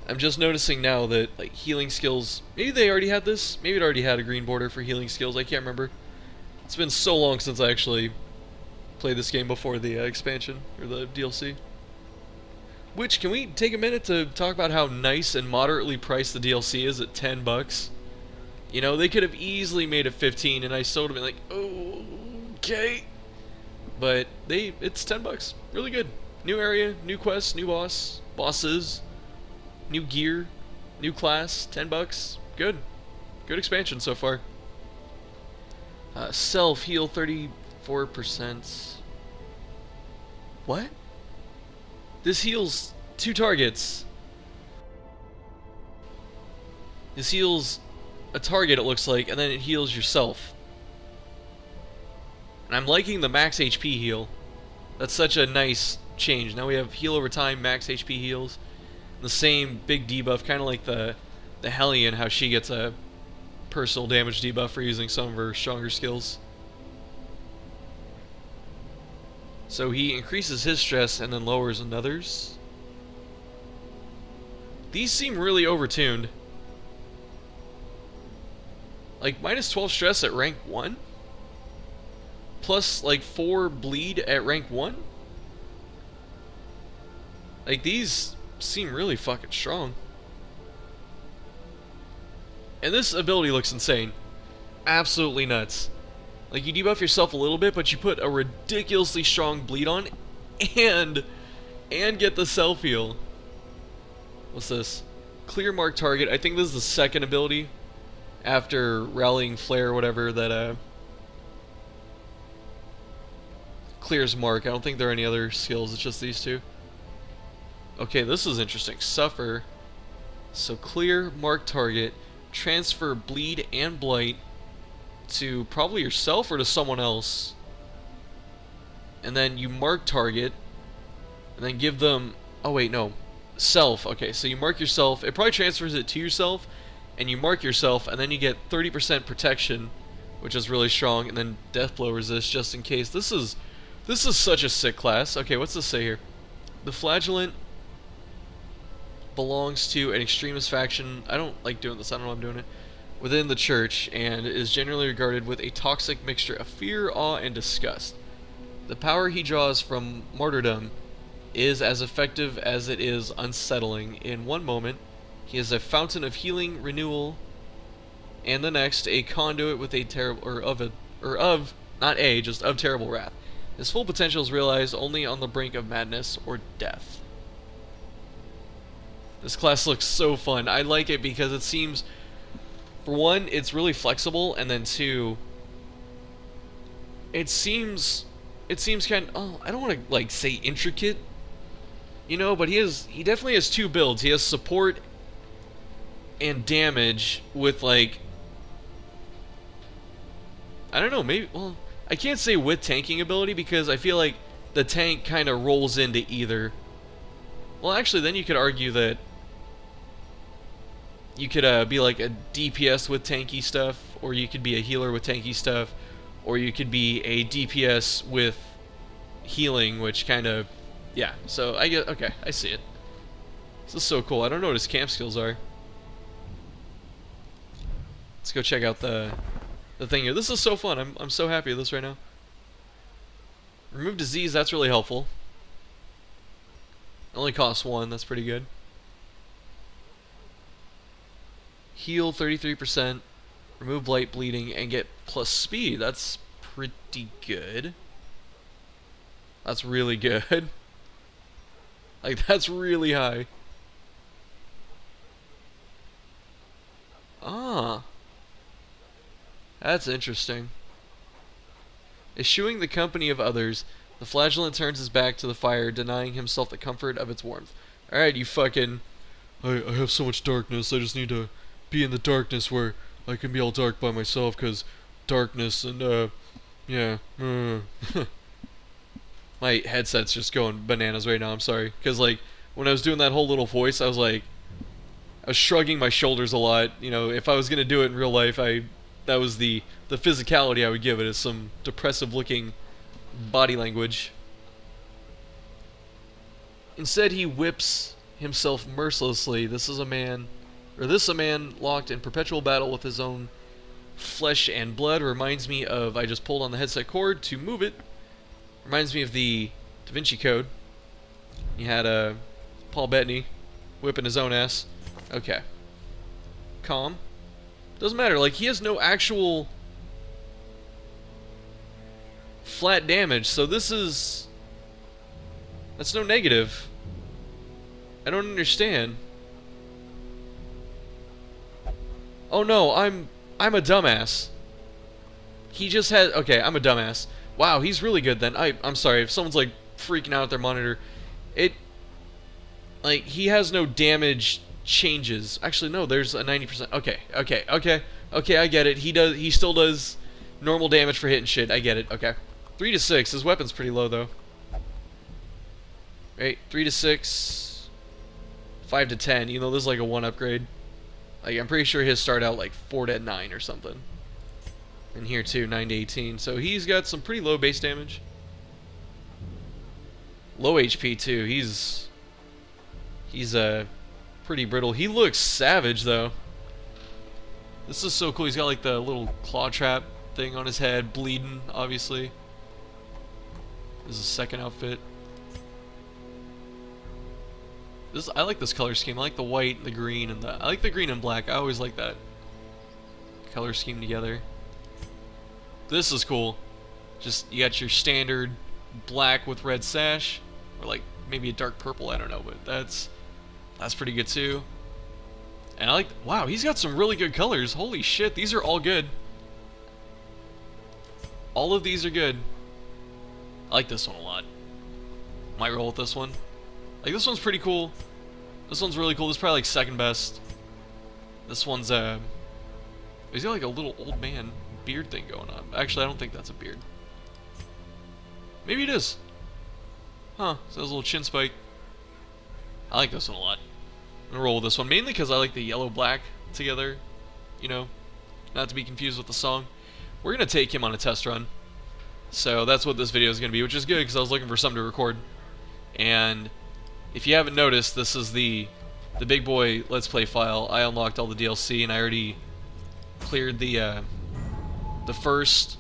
I'm just noticing now that, like, healing skills, maybe they already had this. Maybe it already had a green border for healing skills. I can't remember. It's been so long since I actually played this game before the expansion, or the DLC. Which, can we take a minute to talk about how nice and moderately priced the DLC is at $10? You know, they could have easily made it 15, and I still would have been like, oh, okay. But it's $10. Really good. New area, new quests, new bosses, new gear, new class, $10. Good. Good expansion so far. Self heal 34%. What? This heals 2 targets. This heals a target, it looks like, and then it heals yourself. And I'm liking the max HP heal. That's such a nice change. Now we have heal over time, max HP heals. The same big debuff, kind of like the Hellion, how she gets a personal damage debuff for using some of her stronger skills. So he increases his stress and then lowers another's. These seem really overtuned. Like, minus 12 stress at rank 1? Plus, like, 4 bleed at rank 1? Like, these seem really fucking strong. And this ability looks insane. Absolutely nuts. Like, you debuff yourself a little bit, but you put a ridiculously strong bleed on, and get the self-heal. What's this? Clear mark target. I think this is the second ability after Rallying Flare or whatever that clears mark. I don't think there are any other skills, it's just these two. Okay, this is interesting. Suffer. So clear mark target, transfer bleed and blight to probably yourself or to someone else. And then you mark target and then give them, oh wait, no. Self. Okay, so you mark yourself. It probably transfers it to yourself, and you mark yourself, and then you get 30% protection, which is really strong, and then death blow resist just in case. This is such a sick class. Okay, what's this say here? The Flagellant belongs to an extremist faction. I don't like doing this. I don't know why I'm doing it. Within the church, and is generally regarded with a toxic mixture of fear, awe, and disgust. The power he draws from martyrdom is as effective as it is unsettling. In one moment, he is a fountain of healing, renewal, and the next, a conduit with a terrible, just of terrible wrath. His full potential is realized only on the brink of madness or death. This class looks so fun. I like it because it seems, for one, it's really flexible, and then two, it seems kind of, oh, I don't want to like say intricate, you know, but he definitely has two builds. He has support and damage with, like, I don't know, maybe, well, I can't say with tanking ability because I feel like the tank kind of rolls into either. Well, actually, then you could argue that you could be like a DPS with tanky stuff, or you could be a healer with tanky stuff, or you could be a DPS with healing, which kind of, yeah. So I get, okay, I see it. This is so cool. I don't know what his camp skills are. Let's go check out the thing here. This is so fun. I'm so happy with this right now. Remove disease. That's really helpful. It only costs 1. That's pretty good. Heal 33%. Remove blight, bleeding, and get plus speed. That's pretty good. That's really good. Like, that's really high. Ah. That's interesting. Eschewing the company of others, the Flagellant turns his back to the fire, denying himself the comfort of its warmth. Alright, you fucking... I have so much darkness, I just need to be in the darkness where I can be all dark by myself, because darkness and, yeah. My headset's just going bananas right now, I'm sorry. Because, like, when I was doing that whole little voice, I was like... I was shrugging my shoulders a lot. You know, if I was going to do it in real life, that was the physicality I would give it, is some depressive-looking body language. Instead, he whips himself mercilessly. This a man locked in perpetual battle with his own flesh and blood. Reminds me of, I just pulled on the headset cord to move it. Reminds me of the Da Vinci Code. You had Paul Bettany whipping his own ass. Okay. Calm. Doesn't matter, like, he has no actual flat damage, so that's no negative. I don't understand. Oh no, I'm a dumbass. He just had, okay, I'm a dumbass. Wow, he's really good then. I'm sorry, if someone's like freaking out at their monitor, like, he has no damage changes. Actually, no, there's a 90%. Okay, I get it. He still does normal damage for hitting shit. I get it. Okay. 3 to 6. His weapon's pretty low though. Right, 3 to 6. 5 to 10, even though this is like a 1 upgrade. Like, I'm pretty sure his start out like 4 to 9 or something. And here too, 9 to 18. So he's got some pretty low base damage. Low HP too. He's pretty brittle. He looks savage though. This is so cool. He's got like the little claw trap thing on his head, bleeding obviously. This is a second outfit. I like this color scheme. I like the white, the green, and I like the green and black. I always like that color scheme together. This is cool. Just, you got your standard black with red sash, or like maybe a dark purple, I don't know, but that's pretty good too. And I like, wow, he's got some really good colors. Holy shit, these are all good. All of these are good. I like this one a lot. Might roll with this one. Like, this one's pretty cool. This one's really cool. This is probably like second best. This one's he's got like a little old man beard thing going on. Actually, I don't think that's a beard. Maybe it is. Huh, so there's a little chin spike. I like this one a lot. I'm gonna roll with this one, mainly because I like the yellow-black together. You know, not to be confused with the song. We're gonna take him on a test run. So that's what this video is gonna be, which is good because I was looking for something to record. And if you haven't noticed, this is the big boy Let's Play file. I unlocked all the DLC and I already cleared the first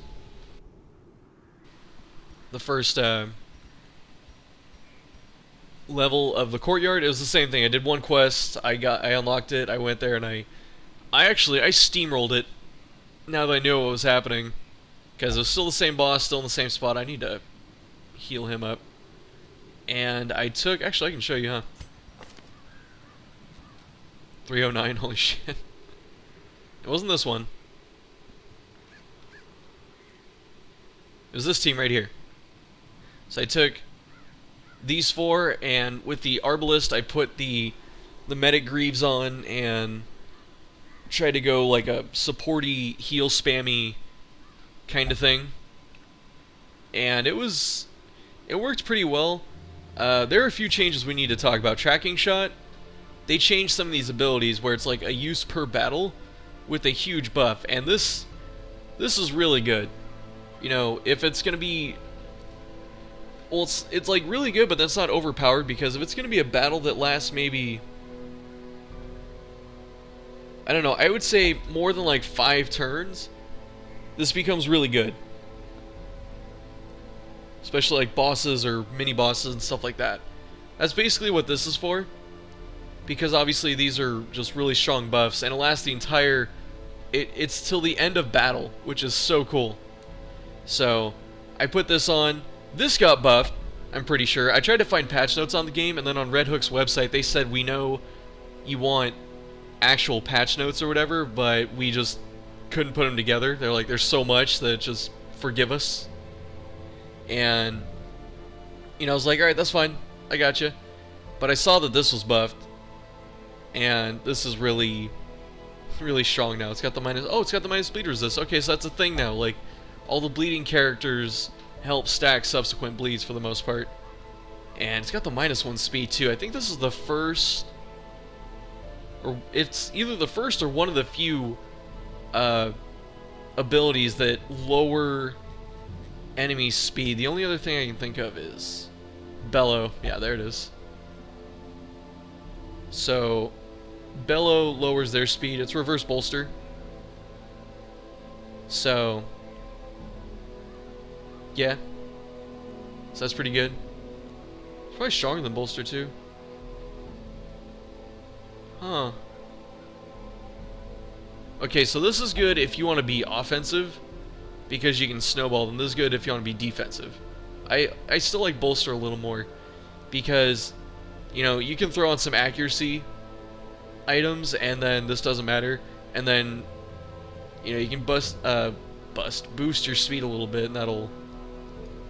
level of the courtyard. It was the same thing. I did one quest. I unlocked it. I went there and I steamrolled it. Now that I knew what was happening, because it was still the same boss, still in the same spot. I need to heal him up. And I took, actually I can show you, huh? 309, holy shit. It wasn't this one. It was this team right here. So I took these 4, and with the Arbalist I put the medic greaves on and tried to go like a supporty, heal spammy kind of thing. And it worked pretty well. There are a few changes we need to talk about. Tracking shot, they changed some of these abilities where it's like a use per battle with a huge buff, and this is really good. You know, if it's gonna be, well, it's like really good, but that's not overpowered, because if it's gonna be a battle that lasts maybe, I don't know, I would say more than like 5 turns, this becomes really good. Especially like bosses or mini bosses and stuff like that. That's basically what this is for, because obviously these are just really strong buffs, and it lasts the entire, it's till the end of battle, which is so cool. So I put this on. This got buffed, I'm pretty sure. I tried to find patch notes on the game, and then on Red Hook's website they said, we know you want actual patch notes or whatever, but we just couldn't put them together. They're like, there's so much that just forgive us. And, you know, I was like, alright, that's fine, I gotcha. But I saw that this was buffed, and this is really, really strong now. It's got the minus, oh, it's got the minus bleed resist. Okay, so that's a thing now. Like, all the bleeding characters help stack subsequent bleeds for the most part. And it's got the -1 speed too. I think this is the first, or it's either the first or one of the few abilities that lower enemy speed. The only other thing I can think of is Bellow. Yeah, there it is. So Bellow lowers their speed. It's reverse bolster. So yeah, so that's pretty good. It's probably stronger than bolster too. Huh. Okay, so this is good if you want to be offensive, because you can snowball them. This is good if you want to be defensive. I still like bolster a little more, because, you know, you can throw on some accuracy items, and then this doesn't matter, and then, you know, you can boost your speed a little bit, and that'll,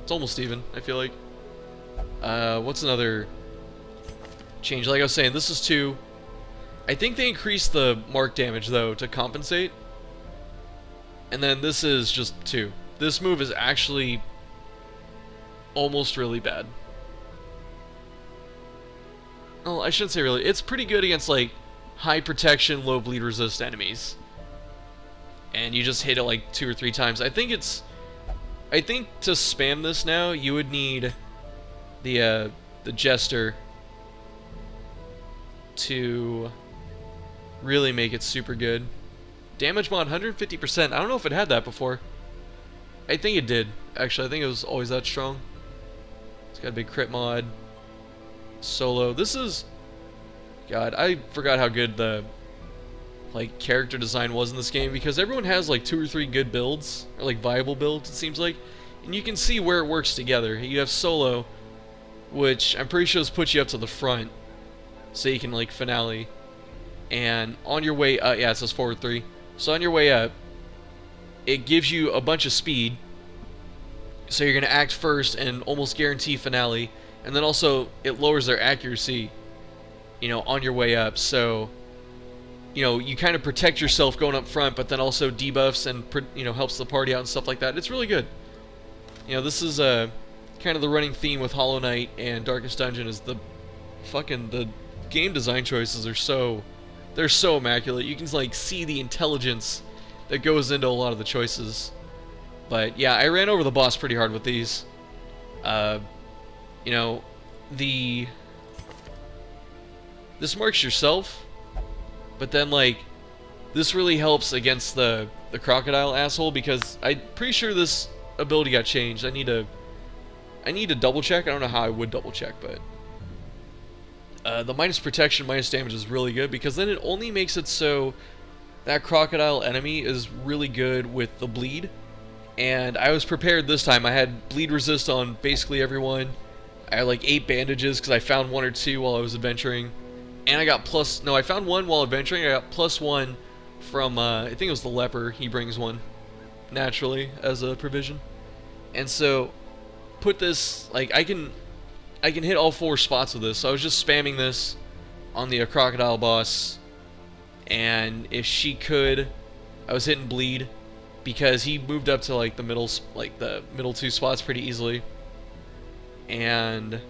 it's almost even, I feel like. What's another change? Like I was saying, this is 2. I think they increased the mark damage though to compensate. And then this is just 2. This move is actually almost really bad. well, I shouldn't say really. It's pretty good against like high protection, low bleed resist enemies. And you just hit it like 2 or 3 times. I think to spam this now, you would need the Jester to really make it super good. Damage mod 150%. I don't know if it had that before. I think it did. Actually, I think it was always that strong. It's got a big crit mod. Solo. This is... God, I forgot how good the like character design was in this game, because everyone has like 2 or 3 good builds, or like viable builds, it seems like. And you can see where it works together. You have Solo, which I'm pretty sure has put you up to the front, so you can like finale. And on your way up, yeah, it says forward 3. So on your way up, it gives you a bunch of speed, so you're going to act first and almost guarantee finale. And then also, it lowers their accuracy, you know, on your way up. So, you know, you kind of protect yourself going up front, but then also debuffs and, you know, helps the party out and stuff like that. It's really good. You know, this is kind of the running theme with Hollow Knight and Darkest Dungeon, is the game design choices are so... They're so immaculate. You can like see the intelligence that goes into a lot of the choices. But yeah, I ran over the boss pretty hard with these. You know, this marks yourself, but then like this really helps against the crocodile asshole, because I'm pretty sure this ability got changed. I need to double check. I don't know how I would double check, but the minus protection, minus damage is really good, because then it only makes it so that crocodile enemy is really good with the bleed. And I was prepared this time. I had bleed resist on basically everyone. I had like 8 bandages because I found 1 or 2 while I was adventuring. And I got I found 1 while adventuring. I got +1 from, I think it was the leper. He brings 1 naturally as a provision. And so, put this, like, I can hit all 4 spots with this. So I was just spamming this on the crocodile boss, and if she could, I was hitting bleed, because he moved up to like the middle 2 spots pretty easily. And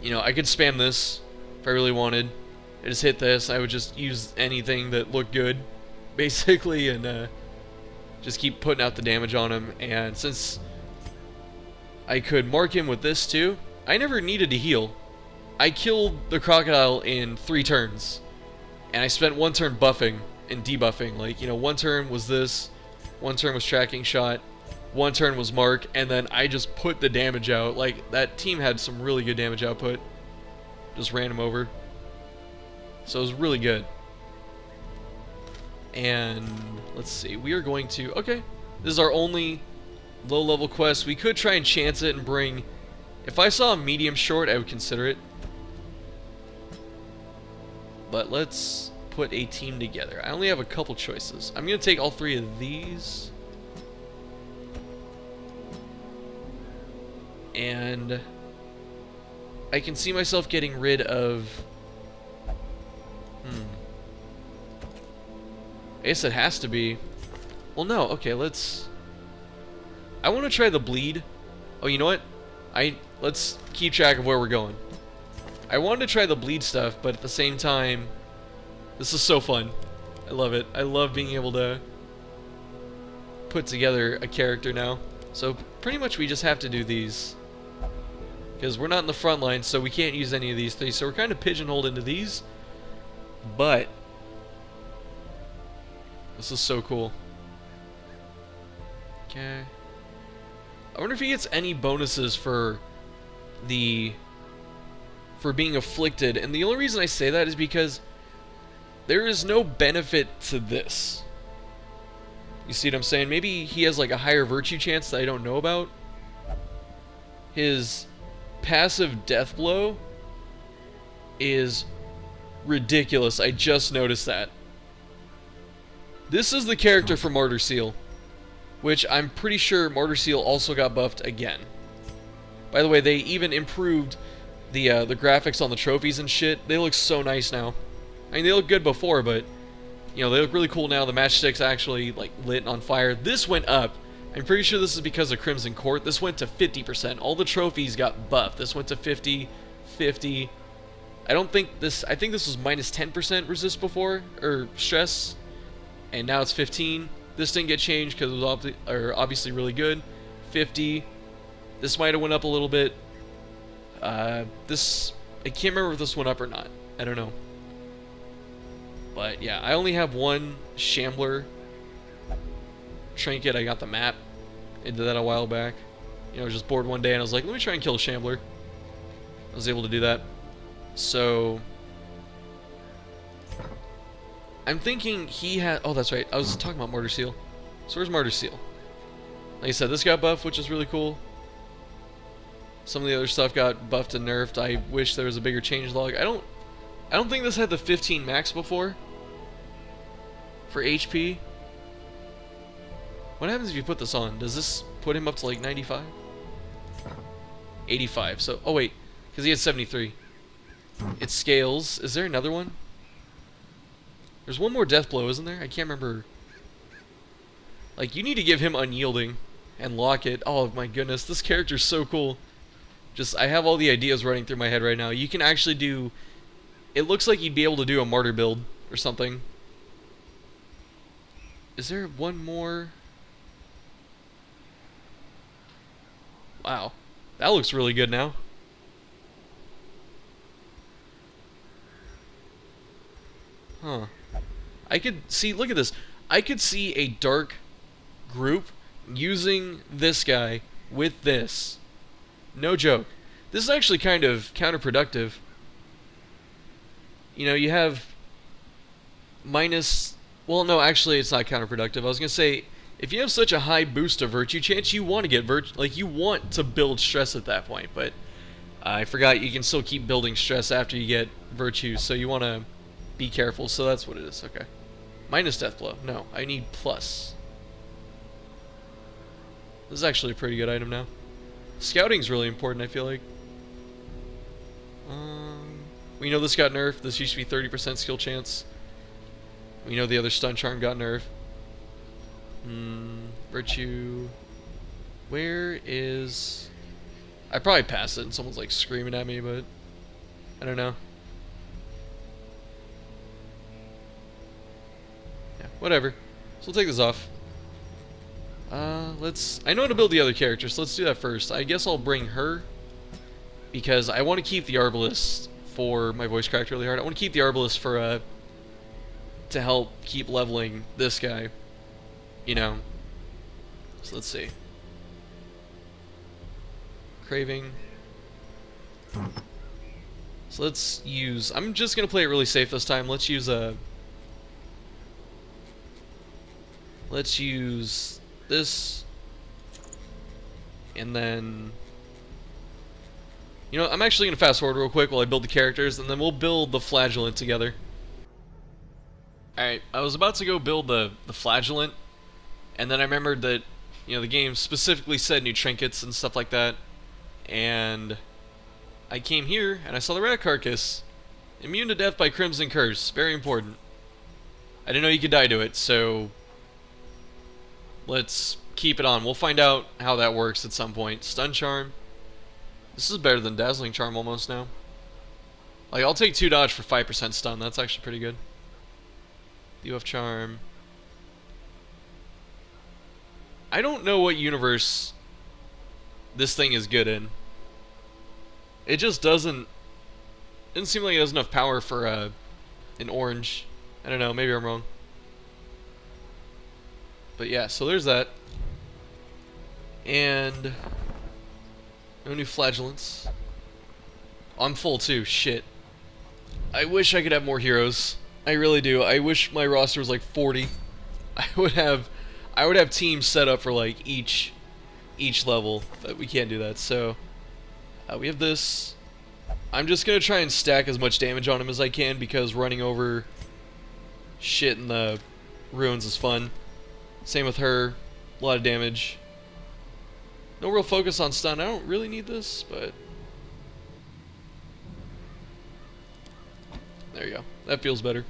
you know, I could spam this if I really wanted. I just hit this. I would just use anything that looked good, basically, and just keep putting out the damage on him. And since I could mark him with this too, I never needed to heal. I killed the crocodile in 3 turns, and I spent 1 turn buffing and debuffing. Like, you know, 1 turn was this, 1 turn was tracking shot, 1 turn was mark, and then I just put the damage out. Like, that team had some really good damage output. Just ran him over. So it was really good. And let's see, we are going to, okay, this is our only low level quest. We could try and chance it and bring, if I saw a medium short, I would consider it. But let's put a team together. I only have a couple choices. I'm going to take all 3 of these. And I can see myself getting rid of... I guess it has to be... Well, no. Okay, let's... I want to try the bleed. Oh, you know what? Let's keep track of where we're going. I wanted to try the bleed stuff, but at the same time, this is so fun. I love it. I love being able to put together a character now. So pretty much we just have to do these, because we're not in the front line, so we can't use any of these 3. So we're kind of pigeonholed into these. But this is so cool. Okay. I wonder if he gets any bonuses for being afflicted. And the only reason I say that is because there is no benefit to this. You see what I'm saying? Maybe he has like a higher virtue chance that I don't know about. His passive death blow is ridiculous. I just noticed that. This is the character for Martyr Seal, which I'm pretty sure Martyr Seal also got buffed again. By the way, they even improved the graphics on the trophies and shit. They look so nice now. I mean, they look good before, but you know, they look really cool now. The matchstick's actually like lit on fire. This went up. I'm pretty sure this is because of Crimson Court. This went to 50%. All the trophies got buffed. This went to 50, 50. I don't think this, I think this was minus 10% resist before, or stress, and now it's 15. This didn't get changed because it was obviously really good. 50. This might have went up a little bit. This, I can't remember if this went up or not. I don't know. But yeah, I only have one Shambler trinket. I got the map. I did that a while back. You know, I was just bored one day and I was like, let me try and kill a Shambler. I was able to do that. So I'm thinking he had, oh that's right, I was talking about Martyr Seal. So where's Martyr Seal? Like I said, this got buffed, which is really cool. Some of the other stuff got buffed and nerfed. I wish there was a bigger changelog. I don't think this had the 15 max before for HP. What happens if you put this on? Does this put him up to like 95? 85. So, oh wait, because he had 73. It scales. Is there another one? There's one more death blow, isn't there? I can't remember. Like, you need to give him unyielding and lock it. Oh my goodness, this character's so cool. Just, I have all the ideas running through my head right now. You can actually do, it looks like you'd be able to do a martyr build or something. Is there one more? Wow, that looks really good now. Huh. I could see, look at this. I could see a dark group using this guy with this. No joke. This is actually kind of counterproductive. You know, you have minus... Well, no, actually, it's not counterproductive. I was going to say, if you have such a high boost of virtue chance, you want to get like, you want to build stress at that point, but I forgot you can still keep building stress after you get virtue, so you want to be careful, so that's what it is. Okay. Minus death blow. No, I need plus. This is actually a pretty good item now. Scouting's really important, I feel like. We know this got nerfed. This used to be 30% skill chance. We know the other stun charm got nerfed. Virtue. Where is... I probably passed it and someone's like screaming at me, but I don't know. Yeah, whatever. So we'll take this off. I know how to build the other characters, so let's do that first. I guess I'll bring her, because I want to keep the Arbalist for, my voice cracked really hard, I want to keep the Arbalist for, to help keep leveling this guy, you know. So let's see. Craving. So let's use, I'm just going to play it really safe this time. Let's use this, and then, you know, I'm actually going to fast forward real quick while I build the characters, and then we'll build the Flagellant together. Alright, I was about to go build the Flagellant, and then I remembered that, you know, the game specifically said new trinkets and stuff like that, and I came here, and I saw the rat carcass. Immune to death by Crimson Curse. Very important. I didn't know you could die to it, so let's keep it on. We'll find out how that works at some point. Stun Charm. This is better than Dazzling Charm almost now. Like, I'll take 2 dodge for 5% stun. That's actually pretty good. UF Charm. I don't know what universe this thing is good in. It just doesn't seem like it has enough power for an orange. I don't know, maybe I'm wrong. But yeah, so there's that. And no new Flagellants. Oh, I'm full too, shit. I wish I could have more heroes. I really do. I wish my roster was like 40. I would have teams set up for like each level, but we can't do that. So we have this. I'm just gonna try and stack as much damage on him as I can, because running over shit in the ruins is fun. Same with her. A lot of damage. No real focus on stun. I don't really need this, but there you go. That feels better.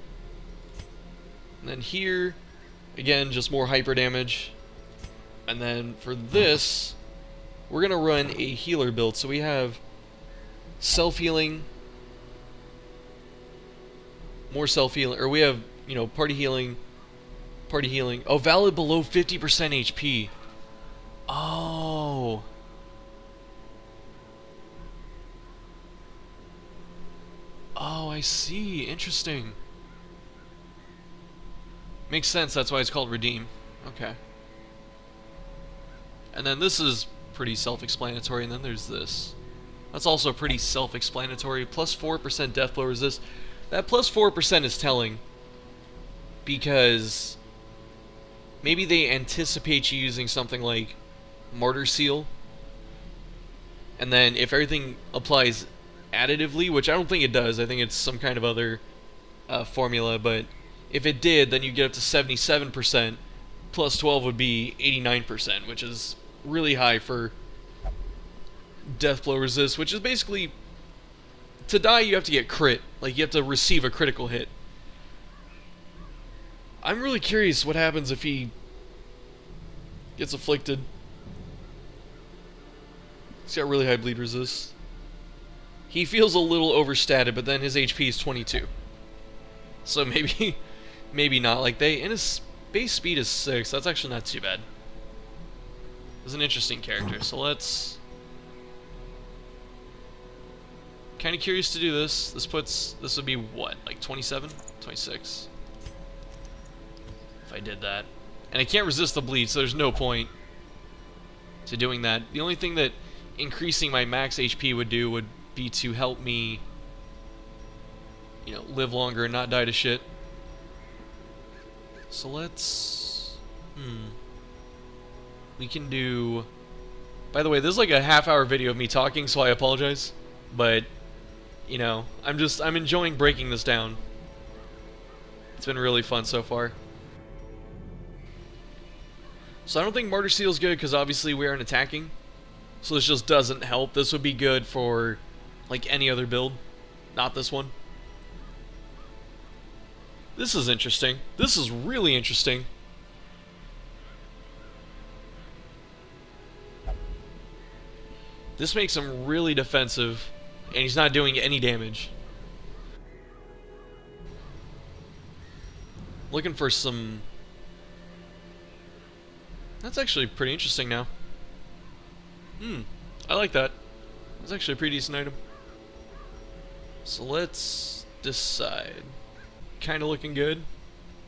And then here, again, just more hyper damage. And then for this, we're going to run a healer build. So we have self-healing, more self-healing, or we have, you know, party healing. Oh, valid below 50% HP. Oh. Oh, I see. Interesting. Makes sense, that's why it's called Redeem. Okay. And then this is pretty self-explanatory, and then there's this. That's also pretty self-explanatory. Plus 4% death blow resist. That plus 4% is telling, because maybe they anticipate you using something like Martyr Seal, and then if everything applies additively, which I don't think it does, I think it's some kind of other formula, but if it did, then you get up to 77%, plus 12 would be 89%, which is really high for death blow resist, which is basically, to die you have to get crit, like you have to receive a critical hit. I'm really curious what happens if he gets afflicted. He's got really high bleed resist. He feels a little overstated, but then his HP is 22. So maybe not. Like and his base speed is 6. That's actually not too bad. He's an interesting character. So let's. Kind of curious to do this. This would be what, like 27, 26. If I did that, and I can't resist the bleed, so there's no point to doing that. The only thing that increasing my max HP would do would be to help me, you know, live longer and not die to shit. So let's, we can do, by the way, this is like a half-hour video of me talking, so I apologize, but, you know, I'm enjoying breaking this down. It's been really fun so far. So I don't think Martyr Seal is good, because obviously we aren't attacking, so this just doesn't help. This would be good for like any other build, not this one. This is interesting. This is really interesting. This makes him really defensive, and he's not doing any damage. Looking for some... That's actually pretty interesting now. I like that. That's actually a pretty decent item. So let's decide. Kind of looking good.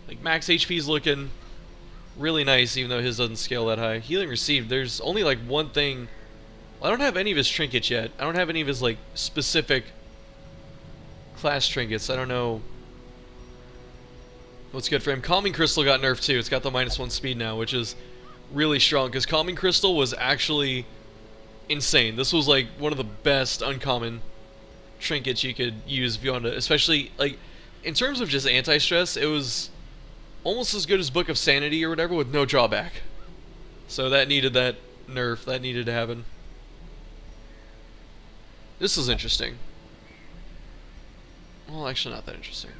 Like max HP is looking really nice, even though his doesn't scale that high. Healing received. There's only like one thing. Well, I don't have any of his trinkets yet. I don't have any of his like specific class trinkets. I don't know what's good for him. Calming Crystal got nerfed too. It's got the -1 speed now, which is really strong, because Calming Crystal was actually insane. This was like one of the best uncommon trinkets you could use if you wanted to, especially like in terms of just anti-stress. It was almost as good as Book of Sanity or whatever, with no drawback. So that needed that nerf. That needed to happen. This is interesting. Well, actually not that interesting.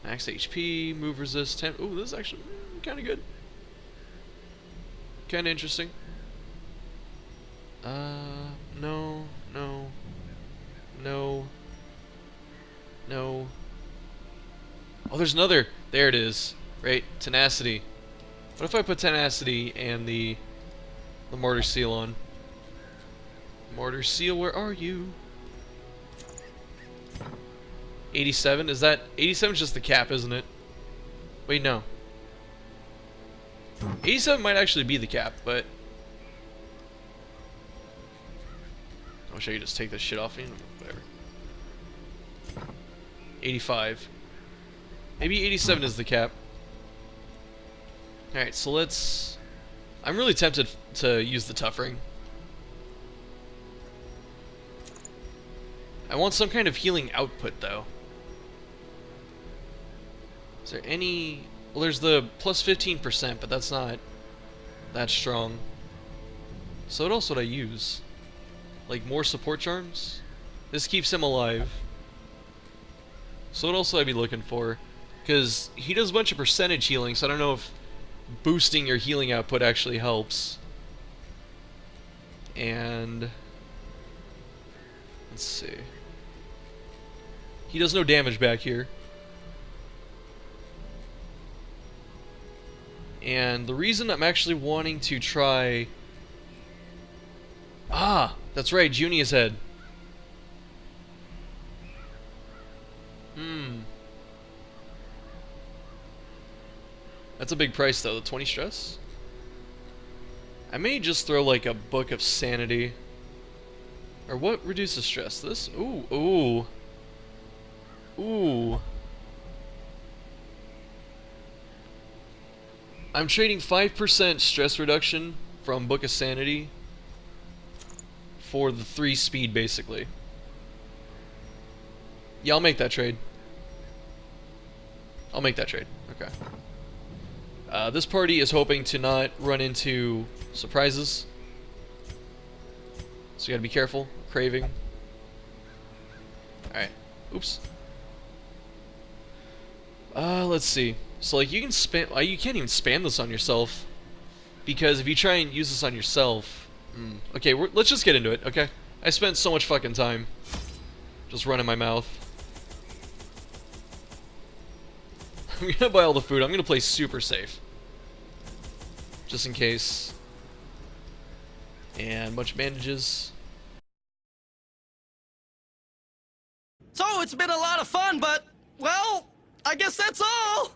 Max HP, move resist 10. Ooh, this is actually kind of good. Kind of interesting. No. Oh, there's another. There it is. Right, Tenacity. What if I put Tenacity and the Martyr Seal on? Martyr Seal, where are you? 87? Is that... 87 is just the cap, isn't it? Wait, no. 87 might actually be the cap, but... I wish I could just take this shit off me. Whatever. 85. Maybe 87 is the cap. Alright, so let's... I'm really tempted to use the Tough Ring. I want some kind of healing output, though. Is there any... Well, there's the plus 15%, but that's not that strong. So what else would I use? Like more support charms? This keeps him alive. So what else would I be looking for? Because he does a bunch of percentage healing, so I don't know if boosting your healing output actually helps. And... Let's see. He does no damage back here. And the reason I'm actually wanting to try... Ah! That's right, Junia's head. That's a big price, though. The 20 stress? I may just throw, like, a Book of Sanity. Or what reduces stress? This? Ooh, ooh. Ooh. I'm trading 5% stress reduction from Book of Sanity for the 3 speed, basically. Yeah, I'll make that trade. I'll make that trade. Okay. This party is hoping to not run into surprises. So you gotta be careful. Craving. Alright. Oops. Let's see. So, like, you can spam... you can't even spam this on yourself. Because if you try and use this on yourself... Okay, let's just get into it, okay? I spent so much fucking time just running my mouth. I'm gonna buy all the food. I'm gonna play super safe. Just in case. And a bunch of bandages. So, it's been a lot of fun, but, well, I guess that's all!